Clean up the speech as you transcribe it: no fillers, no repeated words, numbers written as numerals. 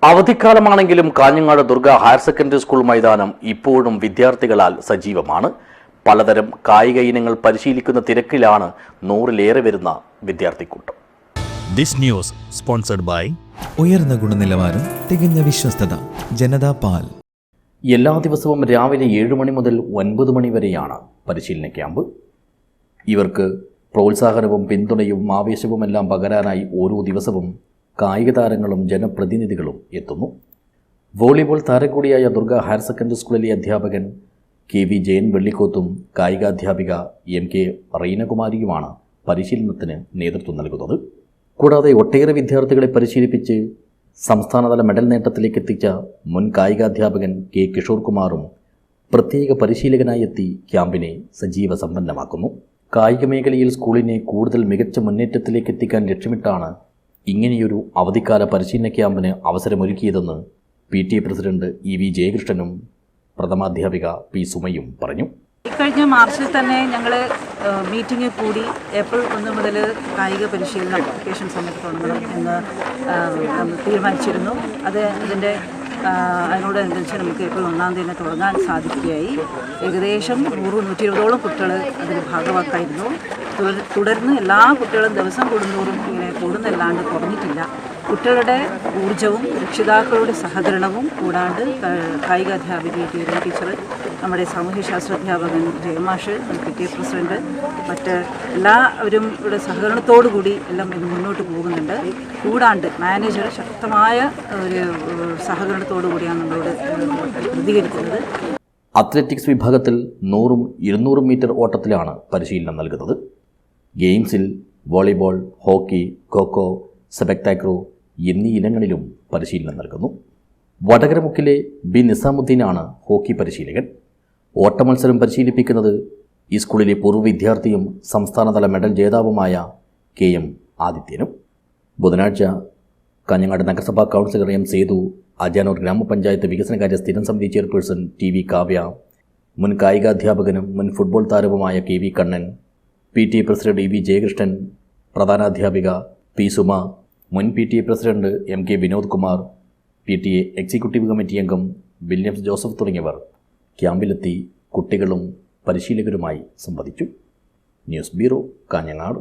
അവധിക്കാലമാണെങ്കിലും Kanhangad Durga higher secondary school മൈതാനം ഇപ്പോഴും വിദ്യാർത്ഥികളാൽ സജീവമാണ്. പലതരം കായിക ഇനങ്ങൾ പരിശീലിക്കുന്ന തിരക്കിലാണ് 100-ലേറെ വരുന്ന വിദ്യാർത്ഥിക്കൂട്ടം. ദിസ് ന്യൂസ് സ്പോൺസർഡ് ബൈ ഉയർന്ന ഗുണനിലവാരം, തികഞ്ഞ വിശ്വസ്തത, ജനതാ പാൽ. എല്ലാ ദിവസവും രാവിലെ 7 മണി മുതൽ 9 മണി വരെയാണ് പരിശീലന ക്യാമ്പ്. ഇവർക്ക് പ്രോത്സാഹനവും പിന്തുണയും ആവേശവുമെല്ലാം പകരാനായി ഓരോ ദിവസവും കായിക താരങ്ങളും ജനപ്രതിനിധികളും എത്തുന്നു. വോളിബോൾ താരം കൂടിയായ ദുർഗ ഹയർ സെക്കൻഡറി സ്കൂളിലെ അധ്യാപകൻ KV ജയൻ വെള്ളിക്കോത്തും കായികാധ്യാപിക MK റീനകുമാരിയുമാണ് പരിശീലനത്തിന് നേതൃത്വം നൽകുന്നത്. കൂടാതെ ഒട്ടേറെ വിദ്യാർത്ഥികളെ പരിശീലിപ്പിച്ച് സംസ്ഥാനതല മെഡൽ നേട്ടത്തിലേക്ക് എത്തിച്ച മുൻ കായികാധ്യാപകൻ K കിഷോർ കുമാറും പ്രത്യേക പരിശീലകനായി എത്തി ക്യാമ്പിനെ സജീവ സമ്പന്നമാക്കുന്നു. കായിക മേഖലയിൽ സ്കൂളിനെ കൂടുതൽ മികച്ച മുന്നേറ്റത്തിലേക്ക് എത്തിക്കാൻ ലക്ഷ്യമിട്ടാണ് ഇങ്ങനെയൊരു അവധിക്കാല പരിശീലന ക്യാമ്പിന് അവസരമൊരുക്കിയതെന്ന് PTA പ്രസിഡന്റ് EV ജയകൃഷ്ണനും പ്രഥമാധ്യാപിക P സുമയും പറഞ്ഞു. ഇക്കഴിഞ്ഞ മാർച്ചിൽ തന്നെ ഞങ്ങൾ മീറ്റിംഗ് കൂടി ഏപ്രിൽ 1 മുതൽ കായിക പരിശീലനം വെക്കേഷൻ സമയത്ത് തുടങ്ങണം എന്ന് തീരുമാനിച്ചിരുന്നു. അതിനോടനുബന്ധിച്ച് നമുക്ക് ഏപ്രിൽ 1-ാം തീയതി തുടങ്ങാൻ സാധിക്കുകയായി. ഏകദേശം 100-120ഓളം കുട്ടികൾ അതിൽ ഭാഗവാക്കായിരുന്നു. തുടർന്ന് എല്ലാ കുട്ടികളും ദിവസം കൂടുന്തോറും ഇങ്ങനെ കൂടുന്നല്ലാണ്ട് കുറഞ്ഞിട്ടില്ല. കുട്ടികളുടെ ഊർജവും രക്ഷിതാക്കളുടെ സഹകരണവും കൂടാണ്ട് കായികാധ്യാപിക ടീച്ചർ, നമ്മുടെ സാമൂഹ്യശാസ്ത്രാധ്യാപകൻ ജയമാഷ്, PTA പ്രസിഡന്റ്, മറ്റ് എല്ലാവരും ഇവിടെ സഹകരണത്തോടുകൂടി എല്ലാം മുന്നോട്ട് പോകുന്നുണ്ട്. കൂടാണ്ട് മാനേജർ ശക്തമായ ഒരു സഹകരണത്തോടു കൂടിയാണ് നമ്മളോട് പ്രതികരിക്കുന്നത്. അത്ലറ്റിക്സ് വിഭാഗത്തിൽ 100-200 മീറ്റർ ഓട്ടത്തിലാണ് പരിശീലനം നൽകുന്നത്. ഗെയിംസിൽ വോളിബോൾ, ഹോക്കി, ഖോഖോ, സെപക്താക്രോ എന്നീ ഇനങ്ങളിലും പരിശീലനം നൽകുന്നു. വടകരമുക്കിലെ B നിസാമുദ്ദീനാണ് ഹോക്കി പരിശീലകൻ. ഓട്ടമത്സരം പരിശീലിപ്പിക്കുന്നത് ഈ സ്കൂളിലെ പൂർവ്വ വിദ്യാർത്ഥിയും സംസ്ഥാനതല മെഡൽ ജേതാവുമായ KM ആദിത്യനും. ബുധനാഴ്ച കാഞ്ഞങ്ങാട് നഗരസഭാ കൗൺസിലർ M സേതു, അജാനൂർ ഗ്രാമപഞ്ചായത്ത് വികസനകാര്യ സ്ഥിരം സമിതി ചെയർപേഴ്സൺ TV കാവ്യ, മുൻ കായികാധ്യാപകനും മുൻ ഫുട്ബോൾ താരവുമായ KV Kannan, PTA president EV Jayakrishnan, പ്രധാനാധ്യാപിക P സുമ, മുൻ PTA president MK Vinod Kumar, PTA executive committee അംഗം വില്യംസ് ജോസഫ് തുടങ്ങിയവർ ക്യാമ്പിലെത്തി കുട്ടികളും പരിശീലകരുമായി സംവദിച്ചു. News bureau, Kanhangad.